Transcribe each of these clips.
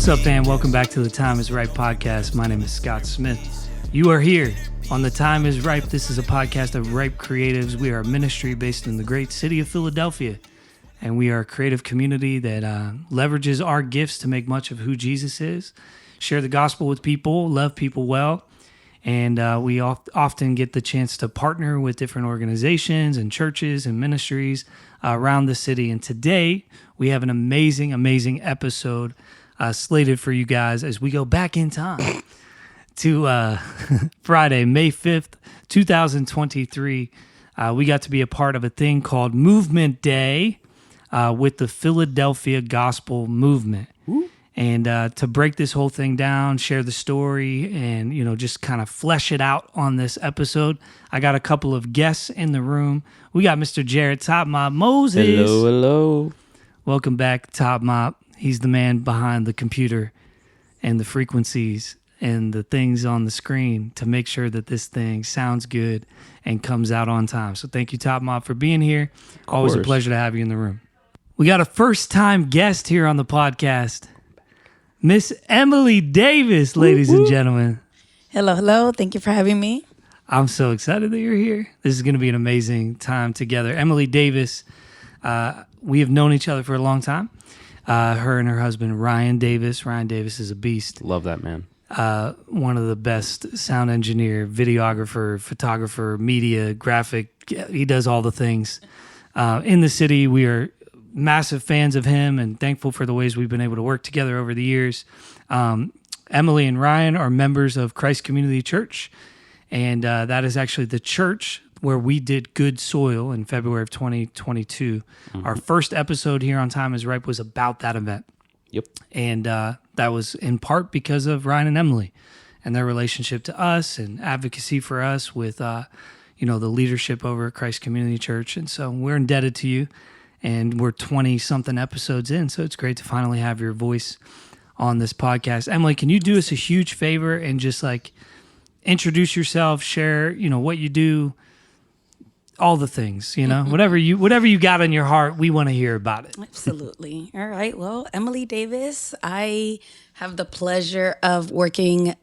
up, fam? Welcome back to the Time is Right podcast. My name is Scott Smith. You are here on the Time is Ripe. This is a podcast of Ripe Creatives. We are a ministry based in the great city of Philadelphia, and we are a creative community that leverages our gifts to make much of who Jesus is, share the gospel with people, love people well, and we often get the chance to partner with different organizations and churches and ministries around the city. And today, we have an amazing, amazing episode slated for you guys as we go back in time to Friday, May 5th, 2023. We got to be a part of a thing called Movement Day with the Philadelphia Gospel Movement. Ooh. And to break this whole thing down, share the story, and just kind of flesh it out on this episode, I got a couple of guests in the room. We got Mr. Jarrett Top Mop Moses. Hello. Welcome back, Top Mop. He's the man behind the computer and the frequencies and the things on the screen to make sure that this thing sounds good and comes out on time. So thank you, Top Mop, for being here. Always a pleasure to have you in the room. We got a first-time guest here on the podcast, Miss Emily Davis, ladies and gentlemen. Hello. Thank you for having me. I'm so excited that you're here. This is going to be an amazing time together. Emily Davis, we have known each other for a long time. Her and her husband, Ryan Davis. Ryan Davis is a beast. Love that man. One of the best sound engineer, videographer, photographer, media, graphic. He does all the things. In the city, we are massive fans of him and thankful for the ways we've been able to work together over the years. Emily and Ryan are members of Christ Community Church, and that is actually the church where we did Good Soil in February of 2022. Mm-hmm. Our first episode here on Time is Ripe was about that event. Yep. And that was in part because of Ryan and Emily and their relationship to us and advocacy for us with, the leadership over at Christ Community Church. And so we're indebted to you, and we're 20-something episodes in, so it's great to finally have your voice on this podcast. Emily, can you do us a huge favor and just introduce yourself, share, what you do, all the things, whatever you got on your heart, we want to hear about it. Absolutely. All right. Well, Emily Davis, I have the pleasure of working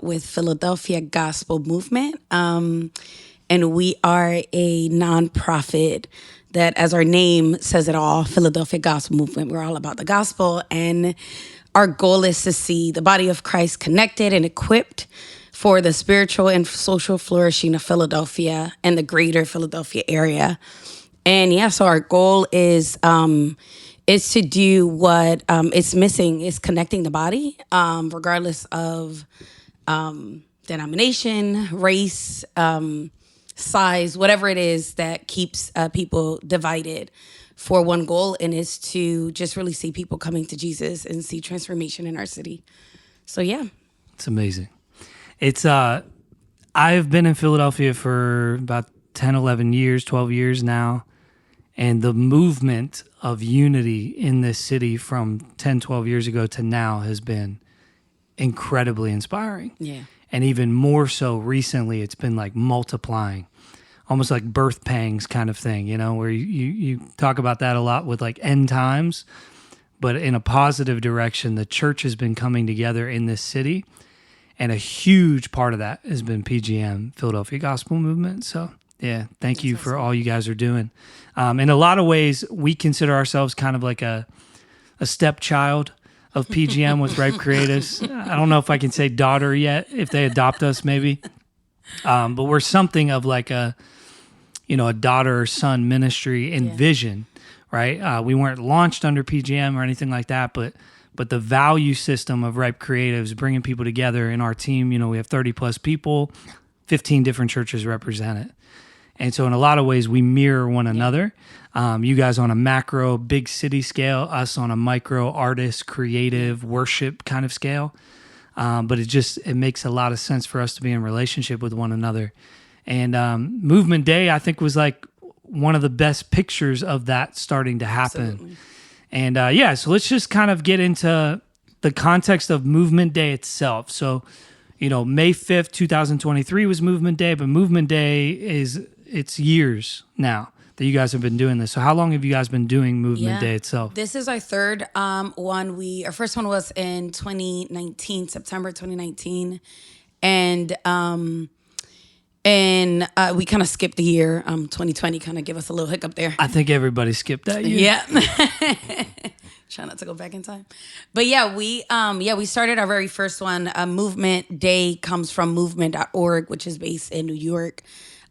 with Philadelphia Gospel Movement. And we are a nonprofit that, as our name says it all, Philadelphia Gospel Movement. We're all about the gospel. And our goal is to see the body of Christ connected and equipped for the spiritual and social flourishing of Philadelphia and the greater Philadelphia area. And so our goal is to do what it's missing, is connecting the body, regardless of denomination, race, size, whatever it is that keeps people divided for one goal, and is to just really see people coming to Jesus and see transformation in our city. So, yeah. It's amazing. It's I've been in Philadelphia for about 10, 11 years, 12 years now, and the movement of unity in this city from 10, 12 years ago to now has been incredibly inspiring. Yeah. And even more so recently, it's been multiplying, almost like birth pangs kind of thing, where you talk about that a lot with end times, but in a positive direction. The church has been coming together in this city. And a huge part of that has been PGM, Philadelphia Gospel Movement. So, yeah, thank you for all you guys are doing. In a lot of ways, we consider ourselves kind of like a stepchild of PGM with Ripe Creatives. I don't know if I can say daughter yet, if they adopt us maybe. But we're something of a daughter or son ministry in vision, right? We weren't launched under PGM or anything like that, but the value system of Ripe Creatives, bringing people together in our team, we have 30 plus people, 15 different churches represented. And so in a lot of ways, we mirror one another. You guys on a macro, big city scale, us on a micro artist, creative, worship kind of scale. But it makes a lot of sense for us to be in relationship with one another. And Movement Day, I think, was one of the best pictures of that starting to happen. Absolutely. And so let's just kind of get into the context of Movement Day itself. So, May 5th, 2023 was Movement Day, but Movement Day it's years now. that you guys have been doing this. So how long have you guys been doing Movement Yeah. Day itself? This is our third one. Our first one was in 2019, September 2019, and we kind of skipped the year. 2020 kind of gave us a little hiccup there. I think everybody skipped that year. Yeah. Try not to go back in time. But we started our very first one. Movement Day comes from movement.org, which is based in New York.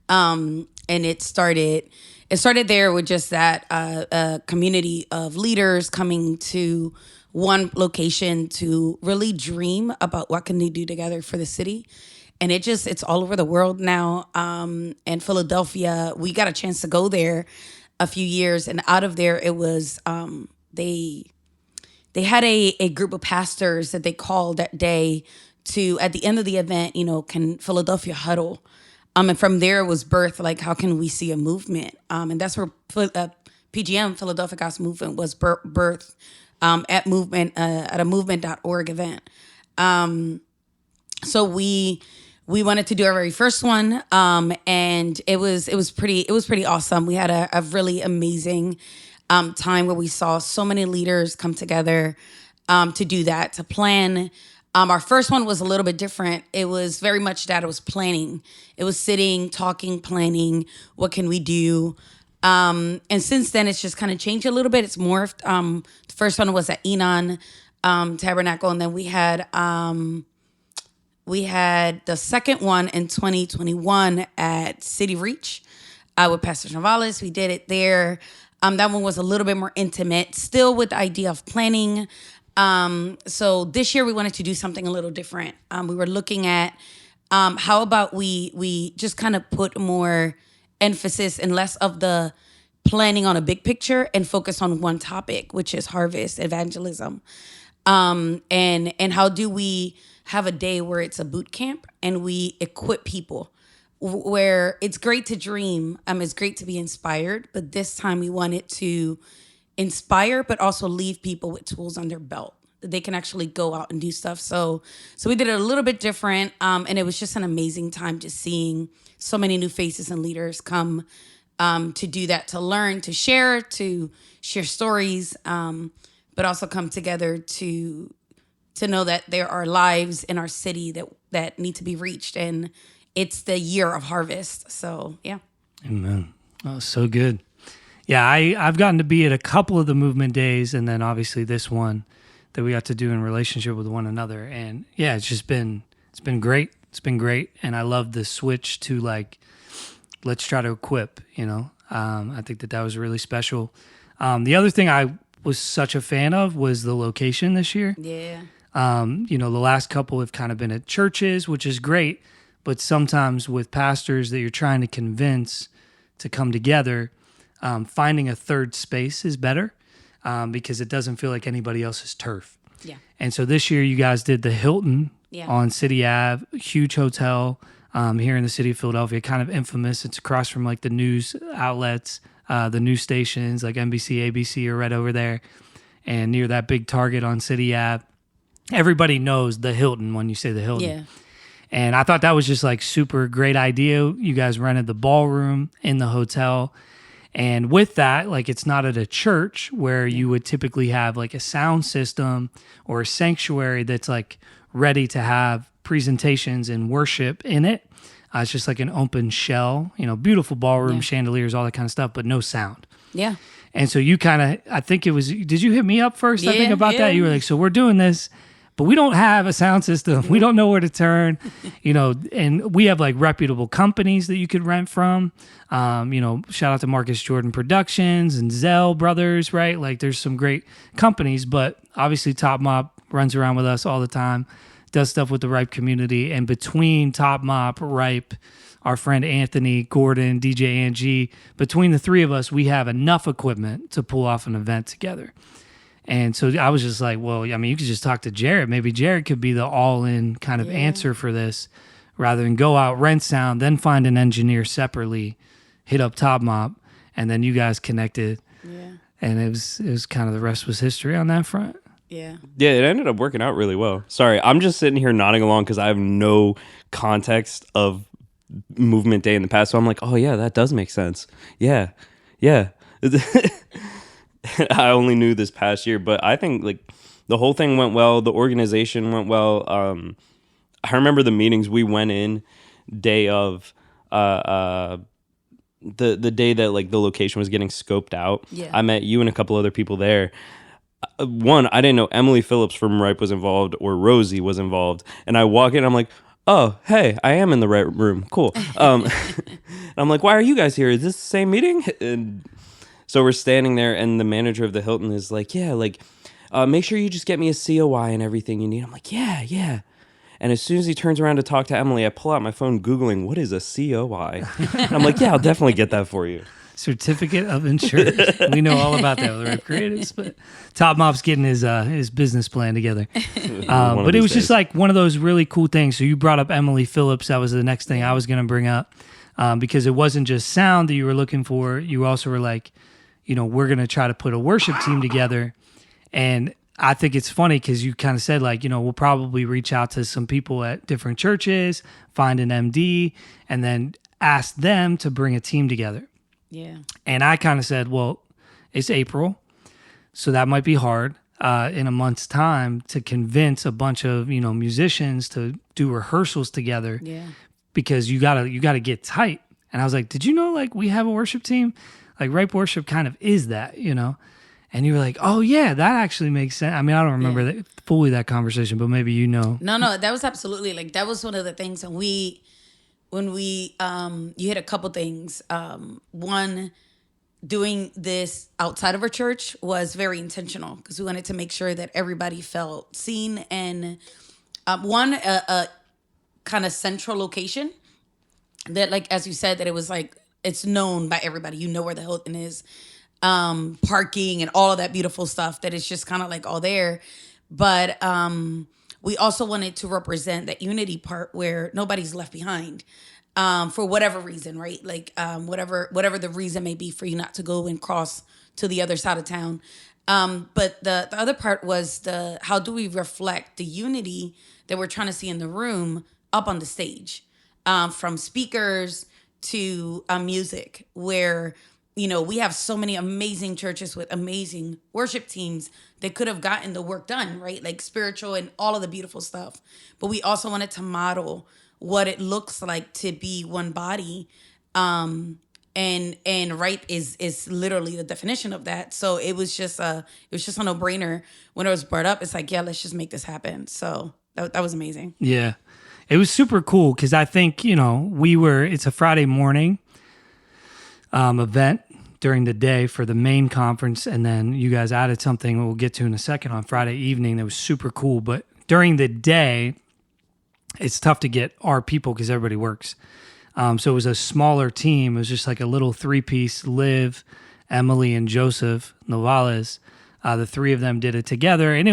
And it started there with just that a community of leaders coming to one location to really dream about what can they do together for the city. And it's all over the world now. In Philadelphia, we got a chance to go there a few years, and out of there, it was they had a group of pastors that they called that day to, at the end of the event, can Philadelphia huddle? And from there it was birthed, like, how can we see a movement? And that's where PGM, Philadelphia Gospel Movement, was birthed at a movement.org event. So we wanted to do our very first one, and it was pretty awesome. We had a really amazing time where we saw so many leaders come together to do that, to plan. Our first one was a little bit different. It was very much that it was planning. It was sitting, talking, planning. What can we do? And since then, it's just kind of changed a little bit. It's morphed. The first one was at Enon Tabernacle, and then we had the second one in 2021 at City Reach with Pastor Navales. We did it there. That one was a little bit more intimate, still with the idea of planning. So this year we wanted to do something a little different. We were looking at how about we just kind of put more emphasis and less of the planning on a big picture and focus on one topic, which is harvest, evangelism. And how do we have a day where it's a boot camp and we equip people, where it's great to dream, it's great to be inspired, but this time we wanted to inspire, but also leave people with tools on their belt that they can actually go out and do stuff. So we did it a little bit different, and it was just an amazing time just seeing so many new faces and leaders come to do that, to learn, to share stories, but also come together to know that there are lives in our city that need to be reached, and it's the year of harvest. So, yeah. Amen. Oh, so good. Yeah, I've gotten to be at a couple of the movement days, and then obviously this one that we got to do in relationship with one another. And yeah, it's been great. It's been great. And I love the switch to, like, let's try to equip, I think that was really special. The other thing I was such a fan of was the location this year. Yeah. The last couple have kind of been at churches, which is great. But sometimes with pastors that you're trying to convince to come together, finding a third space is better because it doesn't feel like anybody else's turf. Yeah. And so this year you guys did the Hilton on City Ave, huge hotel here in the city of Philadelphia, kind of infamous. It's across from like the news outlets, the news stations like NBC, ABC are right over there, and near that big Target on City Ave. Everybody knows the Hilton when you say the Hilton. Yeah. And I thought that was just like super great idea. You guys rented the ballroom in the hotel. And with that, like, it's not at a church where you would typically have like a sound system or a sanctuary that's like ready to have presentations and worship in it. It's just like an open shell, beautiful ballroom, chandeliers, all that kind of stuff, but no sound. Yeah. And so you kind of, I think it was, did you hit me up first? I think about that. You were like, so we're doing this, but we don't have a sound system. We don't know where to turn, and we have like reputable companies that you could rent from. Shout out to Marcus Jordan Productions and Zell Brothers, right? Like there's some great companies, but obviously Top Mop runs around with us all the time, does stuff with the Ripe community. And between Top Mop, Ripe, our friend Anthony, Gordon, DJ Angie, between the three of us, we have enough equipment to pull off an event together. And so I was just like, well, I mean, you could just talk to Jarrett. Maybe Jarrett could be the all-in kind of answer for this, rather than go out, rent sound, then find an engineer separately, hit up Top Mop, and then you guys connected. Yeah. And it was kind of the rest was history on that front. Yeah. Yeah, it ended up working out really well. Sorry, I'm just sitting here nodding along because I have no context of Movement Day in the past. So I'm like, oh, yeah, that does make sense. Yeah. Yeah. I only knew this past year, but I think like the whole thing went well. The organization went well. I remember the meetings we went in day of the day that like the location was getting scoped out. Yeah. I met you and a couple other people there. One, I didn't know Emily Phillips from Ripe was involved or Rosie was involved. And I walk in, I'm like, oh, hey, I am in the right room. Cool. And I'm like, why are you guys here? Is this the same meeting? And so we're standing there, and the manager of the Hilton is like, yeah, like, make sure you just get me a COI and everything you need. I'm like, yeah. And as soon as he turns around to talk to Emily, I pull out my phone Googling, what is a COI? And I'm like, yeah, I'll definitely get that for you. Certificate of Insurance. We know all about that with our creatives, but Top Mop's getting his business plan together. But it was just like one of those really cool things. So you brought up Emily Phillips. That was the next thing I was going to bring up, because it wasn't just sound that you were looking for. You also were like, we're going to try to put a worship team together. And I think it's funny because you kind of said like, we'll probably reach out to some people at different churches, find an MD, and then ask them to bring a team together. Yeah. And I kind of said, well, it's April, so that might be hard in a month's time to convince a bunch of, musicians to do rehearsals together. Yeah. Because you gotta get tight. And I was like, did you know like we have a worship team? Like Ripe Worship kind of is that, And you were like, oh yeah, that actually makes sense. I mean, I don't remember fully that conversation, but maybe No, that was absolutely like that was one of the things. And when we you hit a couple things. One, doing this outside of our church was very intentional because we wanted to make sure that everybody felt seen, and a kind of central location that, like as you said, that it was like it's known by everybody. You know where the Hilton is, parking and all of that beautiful stuff. That it's just kind of like all there, but we also wanted to represent that unity part where nobody's left behind. For whatever reason, right? Like whatever the reason may be for you not to go and cross to the other side of town. But the other part was how do we reflect the unity that we're trying to see in the room up on the stage, from speakers to music, where we have so many amazing churches with amazing worship teams that could have gotten the work done, right? Like spiritual and all of the beautiful stuff. But we also wanted to model what it looks like to be one body, and Ripe is literally the definition of that. So it was just a no-brainer when it was brought up. It's like, yeah, let's just make this happen. So that was amazing. Yeah, it was super cool because I think it's a Friday morning event during the day for the main conference, and then you guys added something we'll get to in a second on Friday evening that was super cool. But during the day, it's tough to get our people because everybody works. So it was a smaller team. It was just like a little 3-piece. Liv, Emily, and Joseph Novales. The three of them did it together. And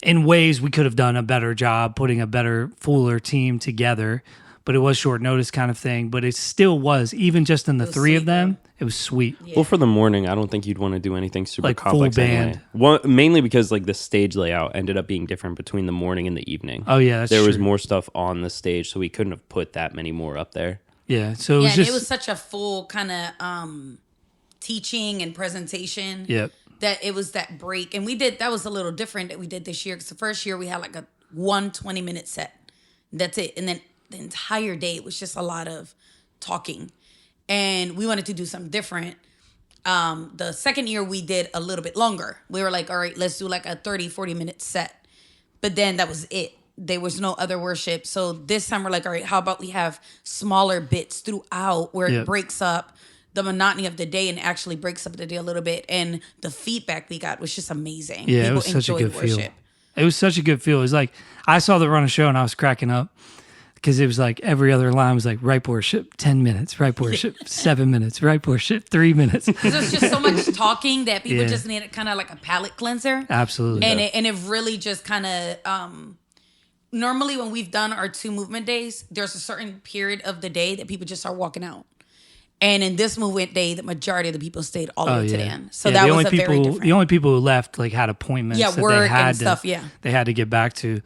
in ways we could have done a better job putting a better, fuller team together. But it was short notice kind of thing. But it still was, even just in the three of them, it was sweet. Yeah. Well, for the morning, I don't think you'd want to do anything super like complex full band. Anyway. Mainly because like the stage layout ended up being different between the morning and the evening. Oh yeah, that's there true. was more stuff on the stage, so we couldn't have put that many more up there. Yeah, so it was such a full kind of teaching and presentation. Yep. That it was that break, and that was a little different that we did this year because the first year we had like a 20-minute set. That's it, and then the entire day it was just a lot of talking, and we wanted to do something different. The second year we did a little bit longer. We were like, all right, let's do like a 30-40-minute set, but then that was it. There was no other worship. So this time we're like, all right, how about we have smaller bits throughout where it breaks up the monotony of the day and actually breaks up the day a little bit. And the feedback we got was just amazing. Yeah, it was such a good feel. It was such a good feel. It was like, I saw the run of show and I was cracking up because it was like every other line was like Ripe Worship, 10 minutes, Ripe Worship, 7 minutes, Ripe Worship, 3 minutes. Because there's just so much talking that people just needed kind of like a palate cleanser. Absolutely. And it really just kind of... normally when we've done our 2 movement days, there's a certain period of the day that people just start walking out. And in this movement day, the majority of the people stayed all the way to the end. So that was very different. The only people who left like had appointments that work they had and stuff, they had to get back to.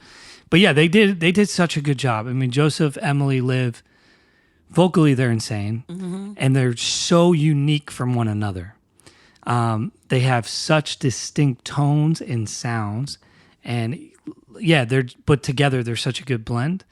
But yeah, they did such a good job. I mean, Joseph, Emily, Liv, vocally they're insane, and they're so unique from one another. They have such distinct tones and sounds, and but together they're such a good blend.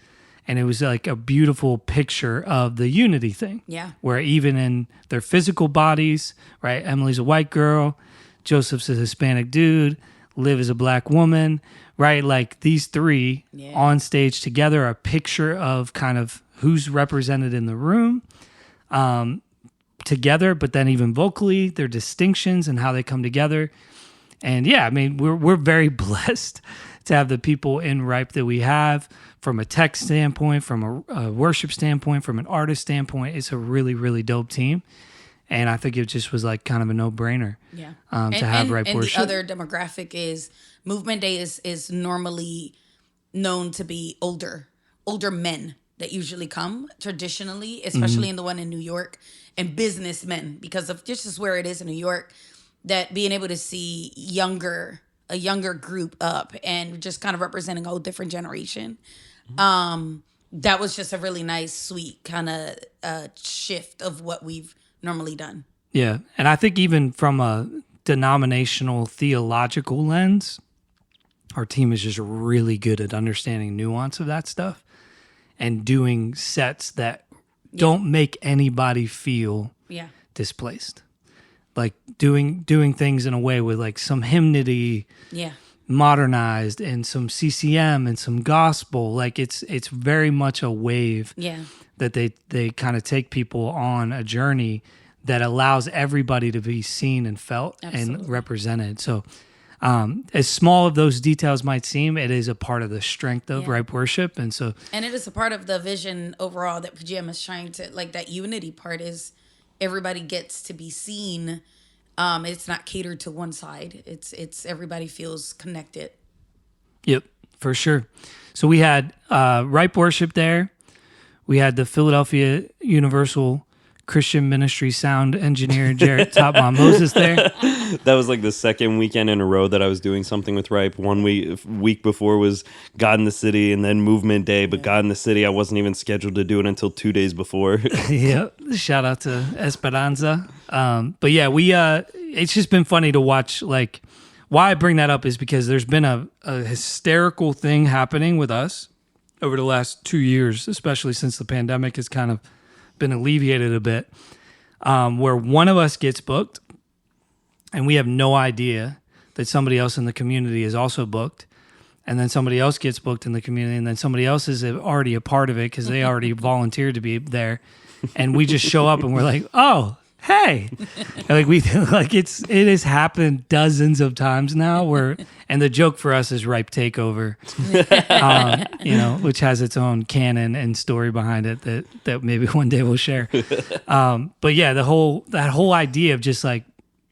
And it was like a beautiful picture of the unity thing. Yeah. Where even in their physical bodies, right? Emily's a white girl, Joseph's a Hispanic dude, Liv is a black woman, right? Like these three on stage together, a picture of kind of who's represented in the room together, but then even vocally, their distinctions and how they come together. And yeah, I mean, we're very blessed to have the people in Ripe that we have from a tech standpoint, from a worship standpoint, from an artist standpoint. It's a really, really dope team. And I think it just was like kind of a no-brainer to have Ripe Worship. And the other demographic is Movement Day is normally known to be older men that usually come traditionally, especially in the one in New York, and businessmen, because of just where it is in New York, that being able to see a younger group up and just kind of representing a whole different generation. That was just a really nice, sweet kind of shift of what we've normally done. Yeah. And I think even from a denominational theological lens, our team is just really good at understanding nuance of that stuff and doing sets that don't make anybody feel displaced. Like doing things in a way with like some hymnody modernized and some CCM and some gospel. Like it's very much a wave that they kind of take people on a journey that allows everybody to be seen and felt and represented. So as small of those details might seem, it is a part of the strength of Ripe Worship. And it is a part of the vision overall that PGM is trying to, like, that unity part is everybody gets to be seen. It's not catered to one side. It's everybody feels connected. Yep, for sure. So we had Ripe Worship there. We had the Philadelphia Universal Christian Ministry sound engineer Jarrett Topmon Moses there. That was like the second weekend in a row that I was doing something with Ripe. One week before was God in the City, and then Movement Day. But God in the City, I wasn't even scheduled to do it until 2 days before. Yep. Shout out to Esperanza. But yeah, it's just been funny to watch. Like, why I bring that up is because there's been a hysterical thing happening with us over the last 2 years, especially since the pandemic has kind of been alleviated a bit, where one of us gets booked and we have no idea that somebody else in the community is also booked, and then somebody else gets booked in the community, and then somebody else is already a part of it because they already volunteered to be there, and we just show up and we're like, oh, hey, it has happened dozens of times now. And the joke for us is Ripe Takeover, which has its own canon and story behind it that maybe one day we'll share. But yeah, that whole idea of just like,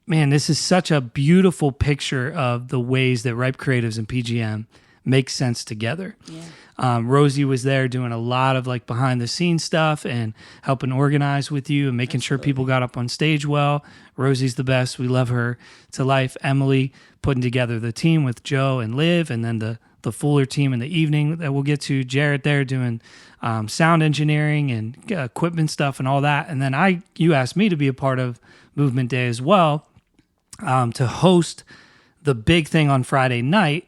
man, this is such a beautiful picture of the ways that Ripe Creatives and PGM make sense together. Yeah. Rosie was there doing a lot of like behind the scenes stuff and helping organize with you and making sure people got up on stage well. Rosie's the best. We love her to life. Emily putting together the team with Joe and Liv, and then the Fuller team in the evening that we'll get to. Jarrett there doing sound engineering and equipment stuff and all that. And then you asked me to be a part of Movement Day as well, to host the big thing on Friday night,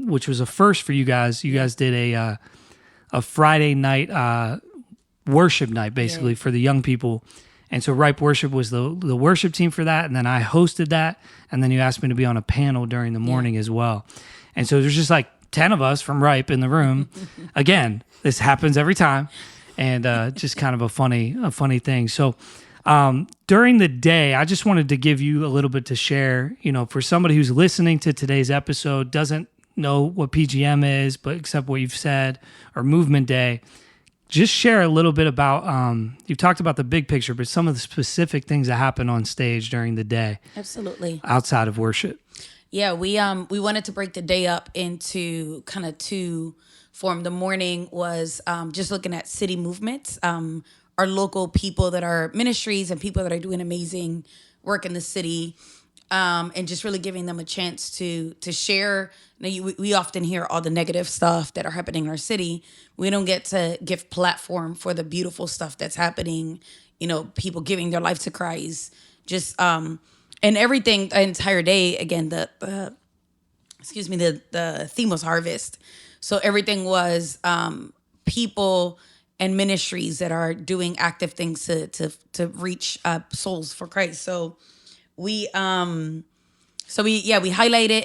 which was a first for you guys. You guys did a Friday night worship night, basically, for the young people. And so Ripe Worship was the worship team for that, and then I hosted that, and then you asked me to be on a panel during the morning as well. And so there's just like 10 of us from Ripe in the room. Again, this happens every time, and just kind of a funny thing. So during the day, I just wanted to give you a little bit to share, for somebody who's listening to today's episode, doesn't know what PGM is, but except what you've said, or Movement Day, just share a little bit about, you talked about the big picture, but some of the specific things that happen on stage during the day. Absolutely. Outside of worship. Yeah, we wanted to break the day up into kind of two form. The morning was just looking at city movements, our local people that are ministries and people that are doing amazing work in the city. and just really giving them a chance to share. We often hear all the negative stuff that are happening in our city. We don't get to give platform for the beautiful stuff that's happening. People giving their life to Christ, just and everything the entire day. Again, the theme was harvest, so everything was people and ministries that are doing active things to reach souls for Christ. So we highlighted,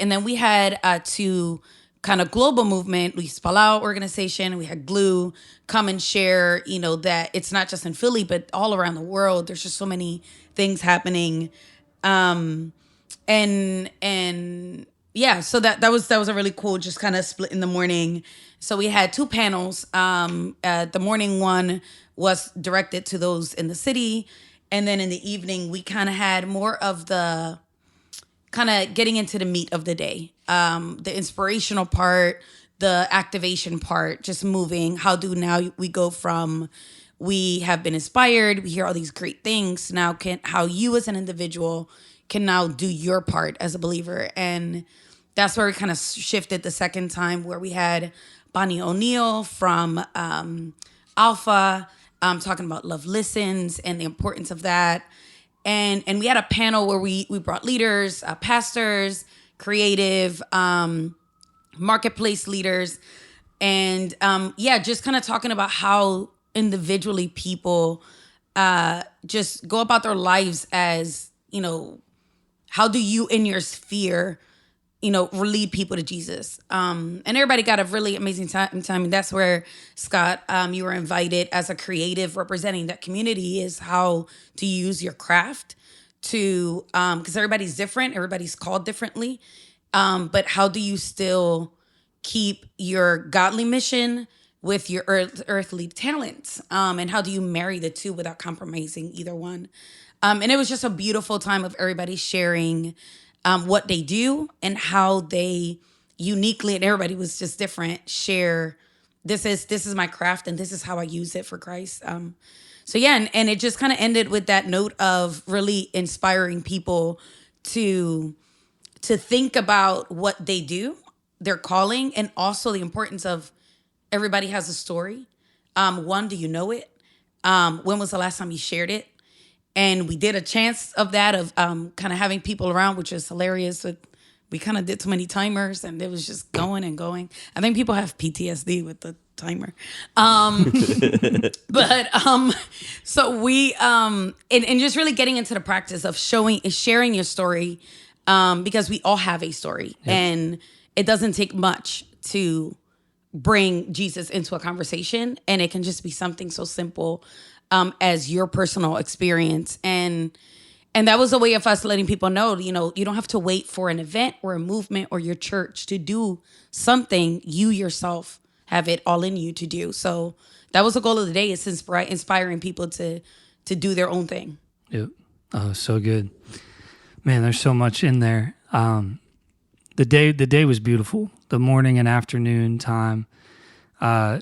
and then we had two kind of global movement. We Palau organization, and we had Glue come and share, that it's not just in Philly, but all around the world. There's just so many things happening. And yeah, so that was a really cool, just kind of split in the morning. So we had two panels. The morning one was directed to those in the city. And then in the evening, we kind of had more of the kind of getting into the meat of the day. The inspirational part, the activation part, just moving. How do now we go from we have been inspired, we hear all these great things. Now how you as an individual can now do your part as a believer. And that's where we kind of shifted the second time, where we had Bonnie O'Neill from Alpha talking about love listens and the importance of that. And we had a panel where we brought leaders, pastors, creative, marketplace leaders, and just kind of talking about how individually people just go about their lives as, how do you in your sphere, lead people to Jesus. And everybody got a really amazing time. And that's where, Scott, you were invited as a creative representing that community, is how to use your craft to, because everybody's different, everybody's called differently. But how do you still keep your godly mission with your earthly talents? And how do you marry the two without compromising either one? And it was just a beautiful time of everybody sharing what they do and how they uniquely, and everybody was just different, share, this is my craft and this is how I use it for Christ. So yeah, and it just kind of ended with that note of really inspiring people to think about what they do, their calling, and also the importance of everybody has a story. One, do you know it? When was the last time you shared it? And we did a chance of that, of kind of having people around, which is hilarious. We kind of did too many timers, and it was just going and going. I think people have PTSD with the timer. So we, and just really getting into the practice of sharing your story, because we all have a story. Yep. And it doesn't take much to bring Jesus into a conversation. And it can just be something so simple as your personal experience. And that was a way of us letting people know, you don't have to wait for an event or a movement or your church to do something. You yourself have it all in you to do. So that was the goal of the day, is inspiring people to do their own thing. Yep. Oh, so good. Man, there's so much in there. The day was beautiful. The morning and afternoon time. I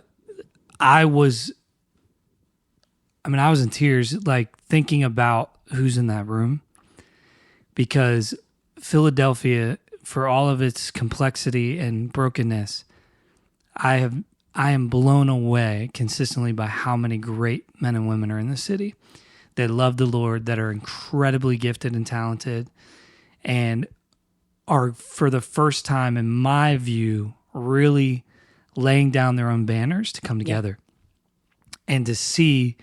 was in tears, like thinking about who's in that room, because Philadelphia, for all of its complexity and brokenness, I am blown away consistently by how many great men and women are in the city that love the Lord, that are incredibly gifted and talented, and are, for the first time, in my view, really laying down their own banners to come together. Yeah. And to see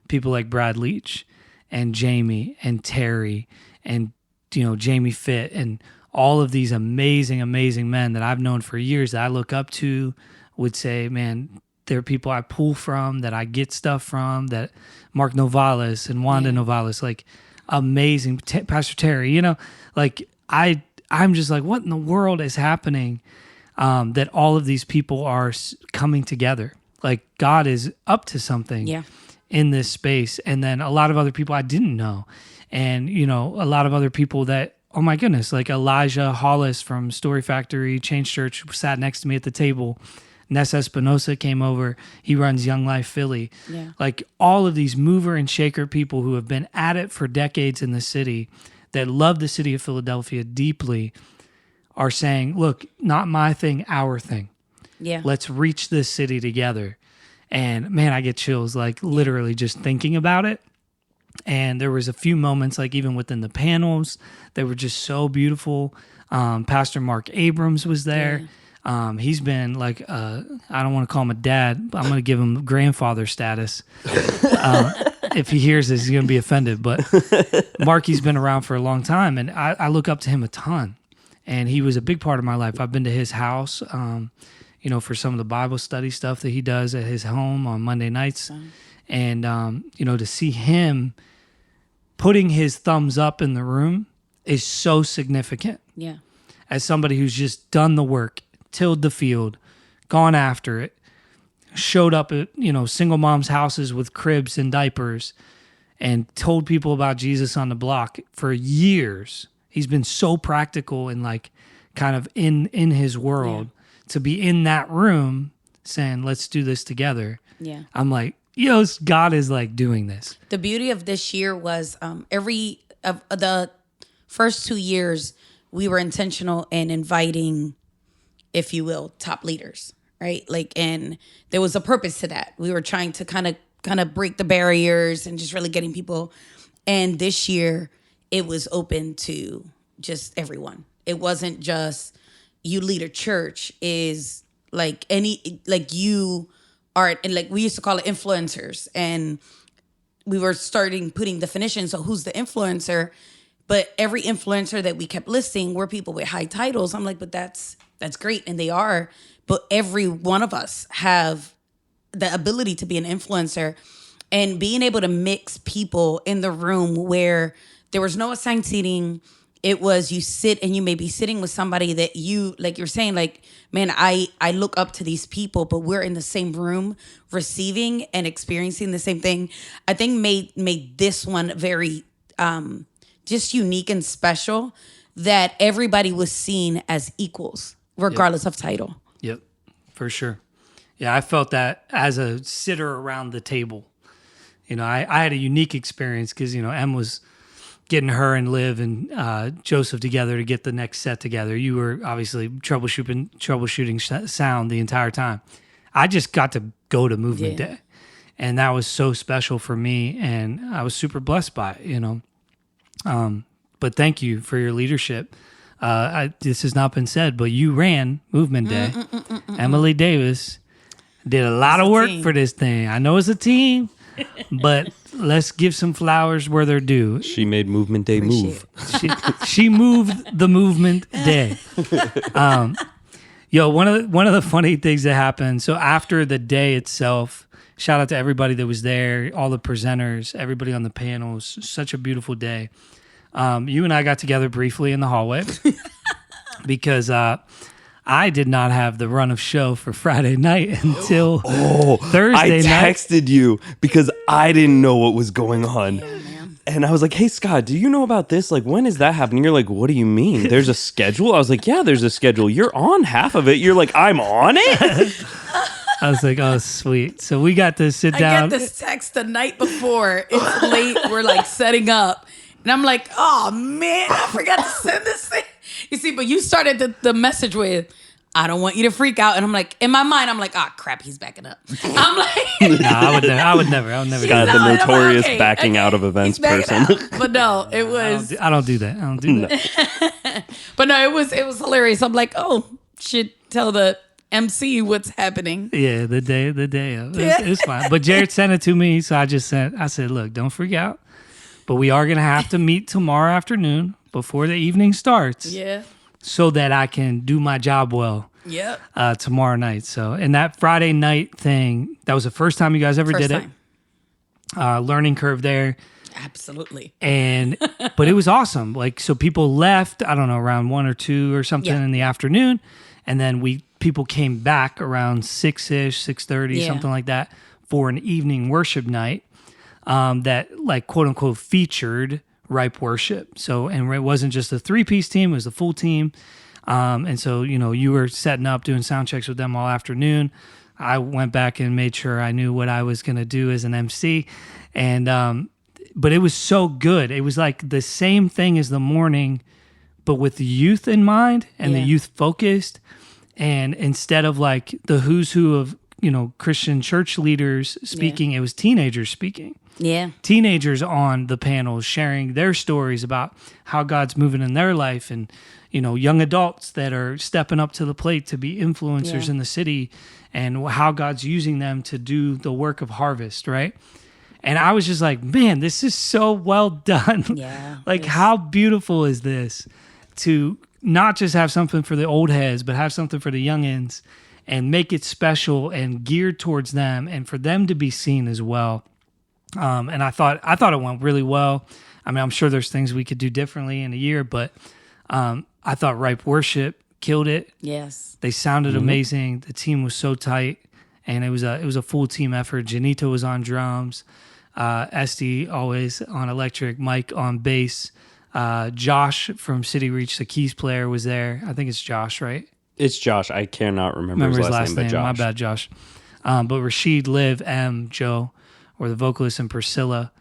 people like Brad Leach and Jamie and Terry and, Jamie Fitt and all of these amazing, amazing men that I've known for years that I look up to, would say, man, they're people I pull from, that I get stuff from, that Mark Novalis and Wanda Novalis, like amazing, Pastor Terry, like I'm just like, what in the world is happening? That all of these people are coming together. Like God is up to something in this space. And then a lot of other people I didn't know. And, a lot of other people that, oh my goodness, like Elijah Hollis from Story Factory, Change Church, sat next to me at the table. Ness Espinosa came over. He runs Young Life Philly. Yeah. Like all of these mover and shaker people who have been at it for decades in the city, that love the city of Philadelphia deeply are saying, look, not my thing, our thing. Yeah. Let's reach this city together. And man, I get chills like literally just thinking about it. And there was a few moments, like even within the panels, that were just so beautiful. Pastor Mark Abrams was there. He's been like, I don't want to call him a dad, but I'm going to give him grandfather status. If he hears this, he's going to be offended. But Marky's been around for a long time, and I look up to him a ton. And he was a big part of my life. I've been to his house, for some of the Bible study stuff that he does at his home on Monday nights. And, to see him putting his thumbs up in the room is so significant. Yeah. As somebody who's just done the work, tilled the field, gone after it, showed up at, single moms' houses with cribs and diapers and told people about Jesus on the block for years. He's been so practical and like kind of in his world to be in that room saying, let's do this together. Yeah. I'm like, God is like doing this. The beauty of this year was every of the first 2 years, we were intentional in inviting, if you will, top leaders, right? Like, and there was a purpose to that. We were trying to kind of break the barriers and just really getting people. And this year, it was open to just everyone. It wasn't just you lead a church. Is like you are, and like we used to call it influencers, and we were putting definitions. So who's the influencer? But every influencer that we kept listing were people with high titles. I'm like, but that's great, and they are. But every one of us have the ability to be an influencer, and being able to mix people in the room where there was no assigned seating. It was you sit and you may be sitting with somebody that you, like you're saying, like, man, I look up to these people, but we're in the same room receiving and experiencing the same thing. I think made this one very just unique and special, that everybody was seen as equals, regardless of title. Yep, for sure. Yeah, I felt that as a sitter around the table. I had a unique experience because, Em was getting her and Liv and Joseph together to get the next set together. You were obviously troubleshooting sound the entire time. I just got to go to Movement Day, and that was so special for me, and I was super blessed by it, But thank you for your leadership. This has not been said, but you ran Movement Day. Emily Davis did a lot of work for this thing. I know it's a team, but let's give some flowers where they're due. She made Movement Day move. She moved the Movement Day. One of the funny things that happened. So after the day itself, shout out to everybody that was there, all the presenters, everybody on the panels. Such a beautiful day. You and I got together briefly in the hallway because I did not have the run of show for Friday night until Thursday night. I texted you because I didn't know what was going on. And I was like, hey, Scott, do you know about this? Like, when is that happening? You're like, what do you mean? There's a schedule? I was like, yeah, there's a schedule. You're on half of it. You're like, I'm on it? I was like, oh, sweet. So we got to sit down. I get this text the night before. It's late. We're like setting up. And I'm like, oh, man, I forgot to send this thing. You see, but you started the message with, I don't want you to freak out. And I'm like, in my mind, I'm like, ah, crap, he's backing up. I'm like, no, I would never. Scott, the notorious backing out of events person. But no, it was. I don't do that. But no, it was hilarious. I'm like, oh, should tell the MC what's happening. Yeah, the day of. It's fine. But Jarrett sent it to me, so I said, look, don't freak out. But we are going to have to meet tomorrow afternoon before the evening starts. Yeah. So that I can do my job well. Yep. Tomorrow night. So, and that Friday night thing, that was the first time you guys ever did it. Learning curve there. Absolutely. But it was awesome. Like, so people left, I don't know, around 1 or 2 or something in the afternoon. And then people came back around 6-ish, 6:30, something like that, for an evening worship night. That like quote unquote featured Ripe Worship. So, and it wasn't just a 3-piece team, it was a full team. And so, you were setting up, doing sound checks with them all afternoon. I went back and made sure I knew what I was going to do as an MC. And but it was so good. It was like the same thing as the morning, but with the youth in mind and the youth focused. And instead of like the who's who of, Christian church leaders speaking, it was teenagers speaking. Yeah. Teenagers on the panels sharing their stories about how God's moving in their life, and, young adults that are stepping up to the plate to be influencers in the city, and how God's using them to do the work of harvest, right? And I was just like, man, this is so well done. Yeah. Like, how beautiful is this to not just have something for the old heads, but have something for the youngins and make it special and geared towards them and for them to be seen as well. And I thought it went really well. I mean, I'm sure there's things we could do differently in a year, but I thought Ripe Worship killed it. Yes. They sounded amazing. The team was so tight, and it was a full team effort. Janita was on drums, SD always on electric, Mike on bass. Josh from City Reach, the keys player, was there. I think it's Josh, right? It's Josh. I cannot remember his last name, but Josh. My bad, Josh. But Rashid, Liv, M, Joe were the vocalists, and Priscilla,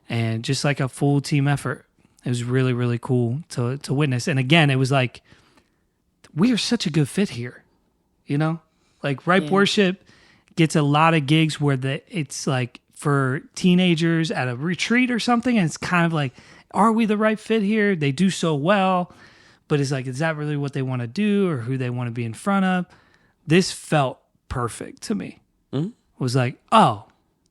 and just like a full team effort. It was really, really cool to witness. And again, it was like, we are such a good fit here, Like Ripe Worship gets a lot of gigs where it's like for teenagers at a retreat or something, and it's kind of like, are we the right fit here? They do so well, but it's like, is that really what they want to do or who they want to be in front of? This felt perfect to me. It was like, oh,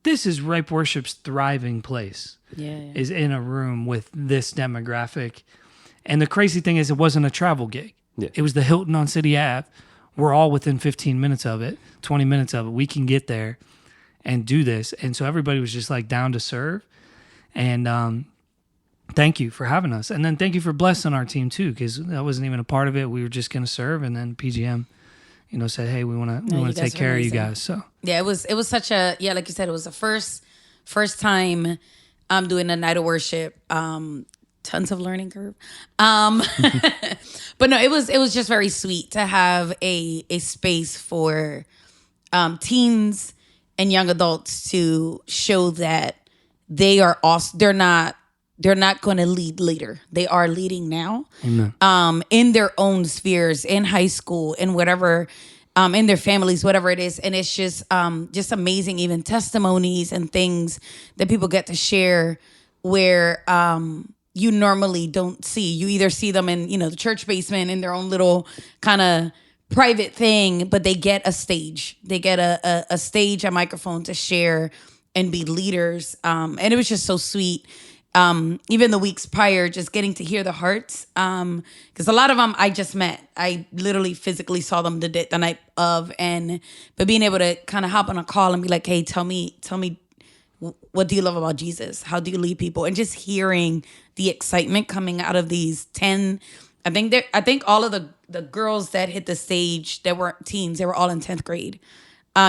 this is Ripe Worship's thriving place. Is in a room with this demographic. And the crazy thing is, it wasn't a travel gig. Yeah. It was the Hilton on City Ave. We're all within 15 minutes of it, 20 minutes of it. We can get there and do this. And so everybody was just like down to serve. And thank you for having us. And then thank you for blessing our team too, because that wasn't even a part of it. We were just going to serve. And then PGM, said, hey, we want to take care of you guys. So yeah, it was such a, like you said, it was the first time doing a night of worship. Tons of learning curve. But no, it was just very sweet to have a space for teens and young adults to show that they are also, they're not going to lead later. They are leading now. Amen. In their own spheres, in high school, in whatever, in their families, whatever it is. And it's just amazing, even testimonies and things that people get to share where you normally don't see. You either see them in, the church basement in their own little kind of private thing, but they get a stage. They get a stage, a microphone to share and be leaders. And it was just so sweet. Even the weeks prior, just getting to hear the hearts. Because a lot of them I just met. I literally physically saw them the night of. But being able to kind of hop on a call and be like, hey, tell me, what do you love about Jesus? How do you lead people? And just hearing the excitement coming out of these 10, I think all of the girls that hit the stage that weren't teens, they were all in 10th grade.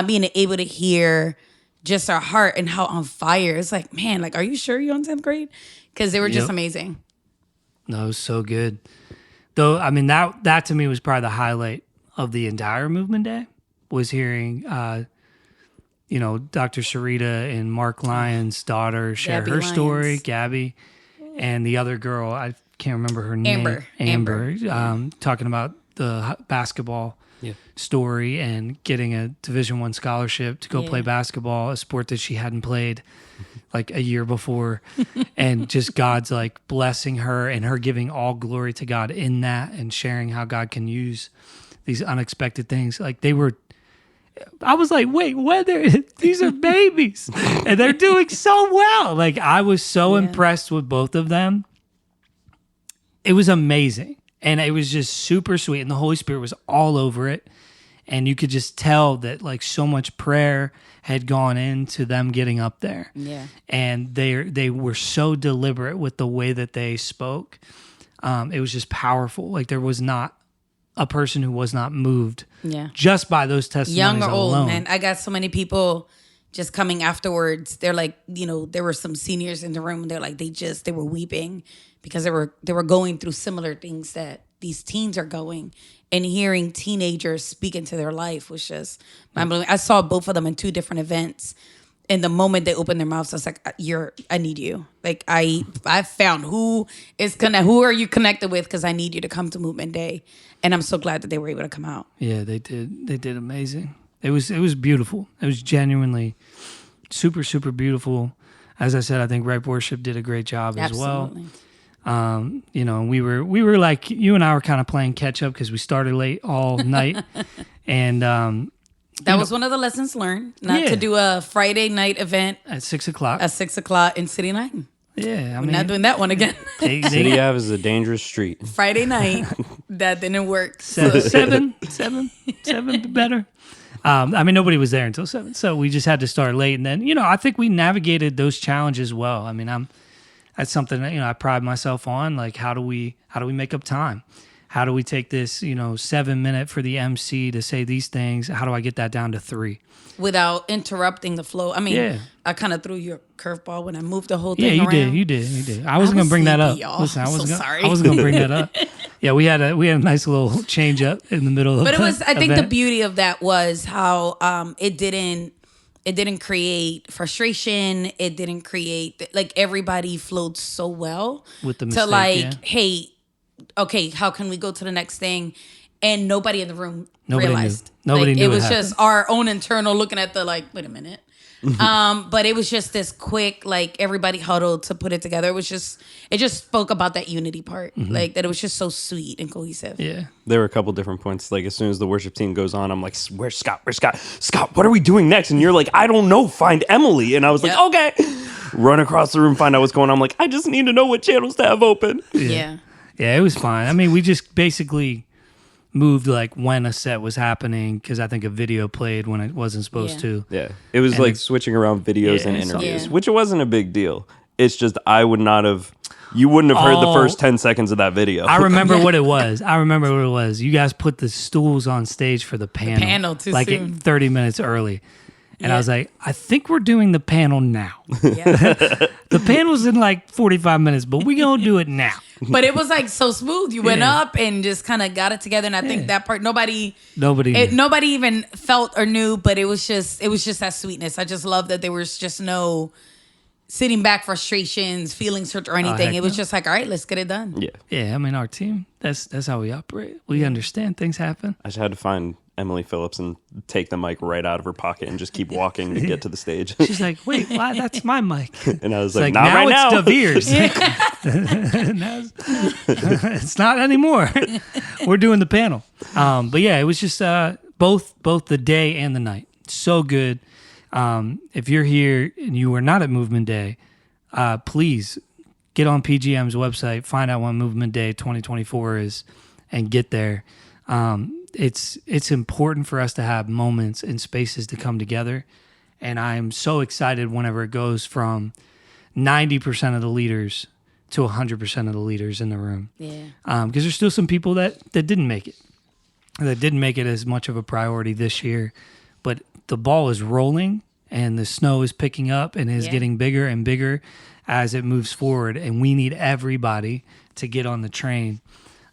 Being able to hear just our heart and how on fire. It's like, man, like, are you sure you're on 10th grade? Because they were just amazing. No, it was so good. Though, I mean, that to me was probably the highlight of the entire movement day, was hearing Dr. Sharita and Mark Lyons' daughter share Gabby her Lyons. Story, Gabby, and the other girl, I can't remember her name. Amber. Talking about the basketball story and getting a Division I scholarship to go play basketball, a sport that she hadn't played like a year before. And just God's like blessing her and her giving all glory to God in that and sharing how God can use these unexpected things. Like I was like, wait, what? These are babies and they're doing so well. Like I was so impressed with both of them. It was amazing. And it was just super sweet. And the Holy Spirit was all over it. And you could just tell that like so much prayer had gone into them getting up there. Yeah. And they were so deliberate with the way that they spoke. It was just powerful. Like there was not a person who was not moved just by those testimonies young or alone. old, man. I got so many people just coming afterwards. They're like, there were some seniors in the room. They're like, they were weeping because they were going through similar things that these teens are going, and hearing teenagers speak into their life was just mind blowing. I saw both of them in two different events, And the moment they opened their mouths, I was like, I need you. Like I found who are you connected with? Because I need you to come to Movement Day. And I'm so glad that they were able to come out. Yeah, they did. They did amazing. It was beautiful. It was genuinely super, super beautiful. As I said, I think Ripe Worship did a great job as well. You know, we were like, you and I were kind of playing catch up because we started late all night. And that was one of the lessons learned, not to do a Friday night event at 6 o'clock. At 6 o'clock in City 9. Yeah, We're not doing that one again. City Ave is a dangerous street. Friday night, that didn't work. Seven better. I mean, nobody was there until 7, so we just had to start late. And then, you know, I think we navigated those challenges well. I mean, that's something that, you know, I pride myself on. Like, how do we make up time? How do we take this, you know, 7 minute for the MC to say these things? How do I get that down to 3? Without interrupting the flow. I mean, I kind of threw you a curveball when I moved the whole thing around. Yeah, you did. I wasn't going to bring that up. Y'all. Listen, I wasn't going to bring that up. Yeah, we had a nice little change up in the middle of But it was, I think event. the beauty of that was how it didn't create frustration. It didn't create, like, everybody flowed so well with the to mistake, like, hey, okay, how can we go to the next thing? And nobody in the room realized. Nobody knew it was happened. just our own internal looking at the, like, wait a minute. But it was just this quick, like, everybody huddled to put it together. It just spoke about that unity part, like that it was just so sweet and cohesive. Yeah, there were a couple different points. Like, as soon as the worship team goes on, I'm like, where's Scott? Scott, what are we doing next? And you're like, I don't know, find Emily. And I was like, okay. Run across the room, find out what's going on. I'm like, I just need to know what channels to have open. Yeah, it was fine. I mean, we just basically moved like when a set was happening because I think a video played when it wasn't supposed to. Yeah, it was like switching around videos and interviews, which wasn't a big deal. It's just you wouldn't have heard the first 10 seconds of that video. I remember what it was. You guys put the stools on stage for the panel. The panel too like soon. 30 minutes early. And I was like, I think we're doing the panel now. The panel's in like 45 minutes, but we gonna do it now. But it was like so smooth. You went up and just kind of got it together. And I think that part, nobody even felt or knew, but it was just that sweetness. I just love that there was just no sitting back frustrations, feelings hurt or anything. It was just like, all right, let's get it done. Yeah. I mean, our team, that's how we operate. We understand things happen. I just had to find Emily Phillips and take the mic right out of her pocket and just keep walking to get to the stage. She's like, wait, why? That's my mic. And I was like, not right now. Now it's DeVere's. It's not anymore. We're doing the panel. But yeah, it was just both the day and the night. So good. If you're here and you were not at Movement Day, please get on PGM's website, find out when Movement Day 2024 is, and get there. It's important for us to have moments and spaces to come together. And I'm so excited whenever it goes from 90% of the leaders to 100% of the leaders in the room. Yeah. Because there's still some people that didn't make it. That didn't make it as much of a priority this year. But the ball is rolling and the snow is picking up and is getting bigger and bigger as it moves forward. And we need everybody to get on the train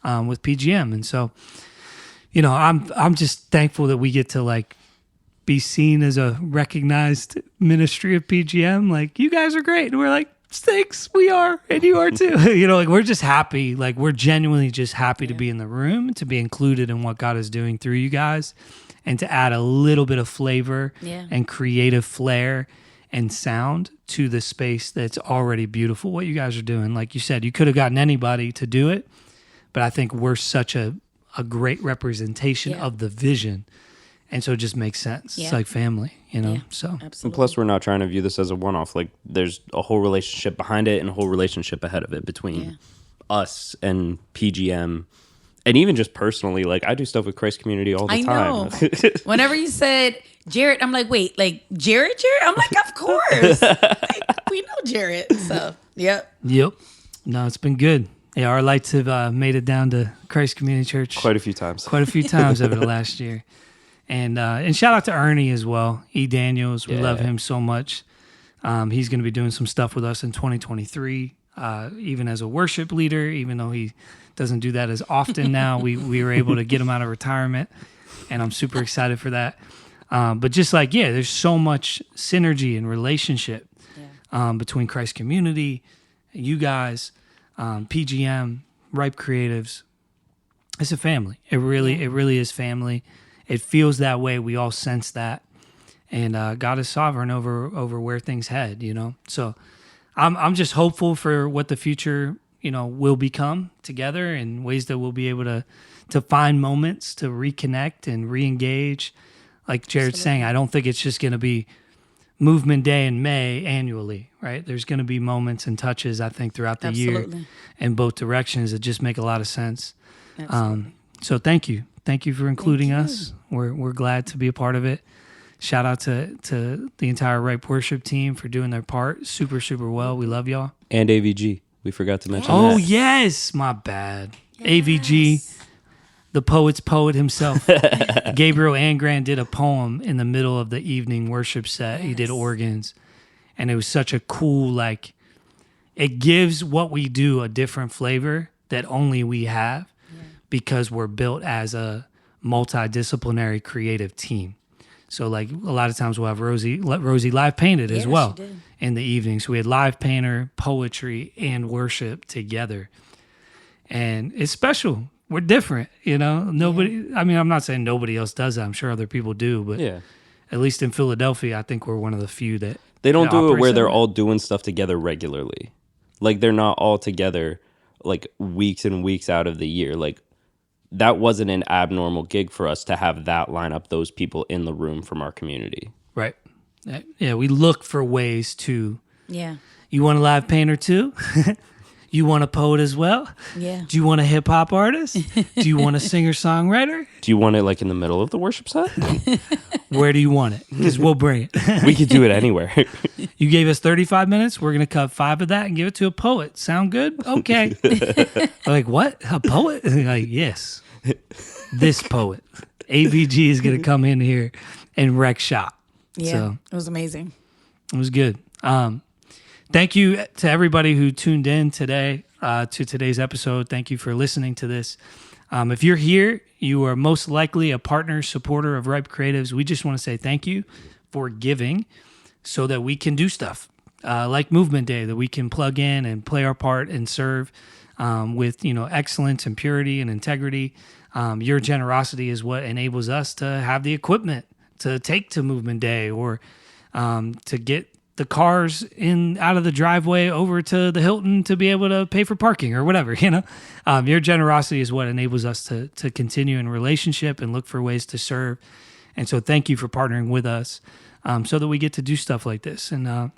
with PGM. And so, you know, I'm just thankful that we get to like be seen as a recognized ministry of PGM. Like, you guys are great. And we're like, thanks, we are, and you are too. You know, like, we're just happy. Like, we're genuinely just happy to be in the room, to be included in what God is doing through you guys, and to add a little bit of flavor and creative flair and sound to the space that's already beautiful. What you guys are doing, like you said, you could have gotten anybody to do it, but I think we're such a great representation of the vision. And so it just makes sense. It's like family, you know? So Absolutely. And plus, we're not trying to view this as a one-off. Like, there's a whole relationship behind it and a whole relationship ahead of it between us and PGM. And even just personally, like, I do stuff with Christ Community all the time. Know. Whenever you said Jarrett, I'm like, wait, like Jarrett? I'm like, of course. Like, we know Jarrett. So, yep. No, it's been good. Yeah, our lights have made it down to Christ Community Church Quite a few times over the last year. And shout out to Ernie as well. E. Daniels, we love him so much. He's going to be doing some stuff with us in 2023, even as a worship leader, even though he doesn't do that as often now. We were able to get him out of retirement, and I'm super excited for that. But just like, yeah, there's so much synergy and relationship between Christ Community, you guys, PGM, Ripe Creatives. It's a family. It really is family. It feels that way. We all sense that. And God is sovereign over where things head, you know? So I'm just hopeful for what the future, you know, will become together, and ways that we'll be able to find moments to reconnect and re-engage. Like Jarrett's saying, I don't think it's just going to be Movement Day in May annually, right? There's going to be moments and touches, I think, throughout the year in both directions that just make a lot of sense. So thank you. Thank you for including us. We're glad to be a part of it. Shout out to the entire Ripe Worship team for doing their part super, super well. We love y'all. And AVG. We forgot to mention that. Oh, yes. My bad. Yes. AVG, the poet's poet himself. Gabriel Angran did a poem in the middle of the evening worship set. Yes. He did organs. And it was such a cool, like, it gives what we do a different flavor that only we have because we're built as a multidisciplinary creative team. So, like, a lot of times we'll have Rosie live painted as well in the evening. So we had live painter, poetry, and worship together. And it's special. We're different, you know? I mean, I'm not saying nobody else does that. I'm sure other people do. But at least in Philadelphia, I think we're one of the few that... They don't do it where they're all doing stuff together regularly. Like, they're not all together, like, weeks and weeks out of the year. Like, that wasn't an abnormal gig for us to have that line up, those people in the room from our community. Right. Yeah, we look for ways to... Yeah. You want a live painter too? You want a poet as well? Yeah. Do you want a hip-hop artist? Do you want a singer-songwriter? Do you want it, like, in the middle of the worship set? Where do you want it? Because we'll bring it. We could do it anywhere. You gave us 35 minutes. We're going to cut 5 of that and give it to a poet. Sound good? Okay. Like, what? A poet? Like, yes. This poet. AVG is going to come in here and wreck shop. Yeah, so, it was amazing. It was good. Thank you to everybody who tuned in today to today's episode. Thank you for listening to this. If you're here, you are most likely a partner, supporter of Ripe Creatives. We just want to say thank you for giving so that we can do stuff like Movement Day, that we can plug in and play our part and serve with, you know, excellence and purity and integrity. Your generosity is what enables us to have the equipment to take to Movement Day, or to get the cars out of the driveway over to the Hilton to be able to pay for parking or whatever, you know. Your generosity is what enables us to continue in relationship and look for ways to serve. And so thank you for partnering with us so that we get to do stuff like this. And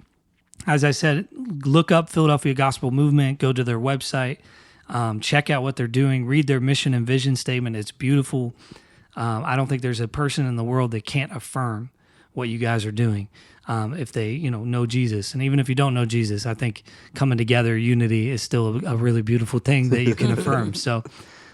as I said, look up Philadelphia Gospel Movement, go to their website, check out what they're doing, read their mission and vision statement. It's beautiful. I don't think there's a person in the world that can't affirm what you guys are doing if they, you know Jesus. And even if you don't know Jesus, I think coming together, unity is still a really beautiful thing that you can affirm. So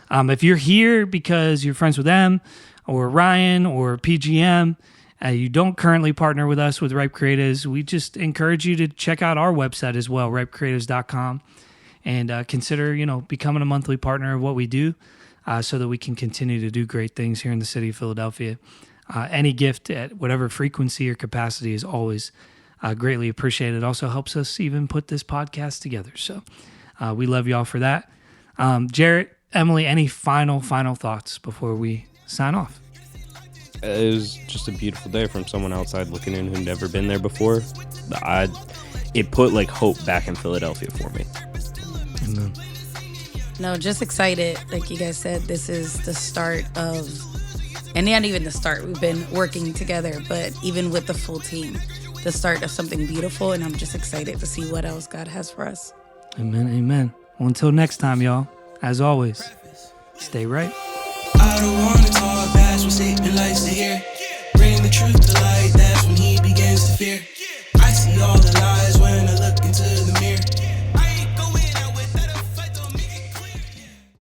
if you're here because you're friends with them or Ryan or PGM, you don't currently partner with us with Ripe Creatives, we just encourage you to check out our website as well, ripecreatives.com, and consider, you know, becoming a monthly partner of what we do so that we can continue to do great things here in the city of Philadelphia. Any gift at whatever frequency or capacity is always greatly appreciated. It also helps us even put this podcast together. So we love y'all for that. Jarrett, Emily, any final thoughts before we sign off? It was just a beautiful day from someone outside looking in who'd never been there before. It put like hope back in Philadelphia for me. Amen. No, just excited. Like you guys said, this is the start of, and not even the start, we've been working together, but even with the full team, the start of something beautiful, and I'm just excited to see what else God has for us. Amen, amen. Well, until next time, y'all, as always, stay right. I don't want to talk fast, we're sleeping lights to hear. Bring the truth to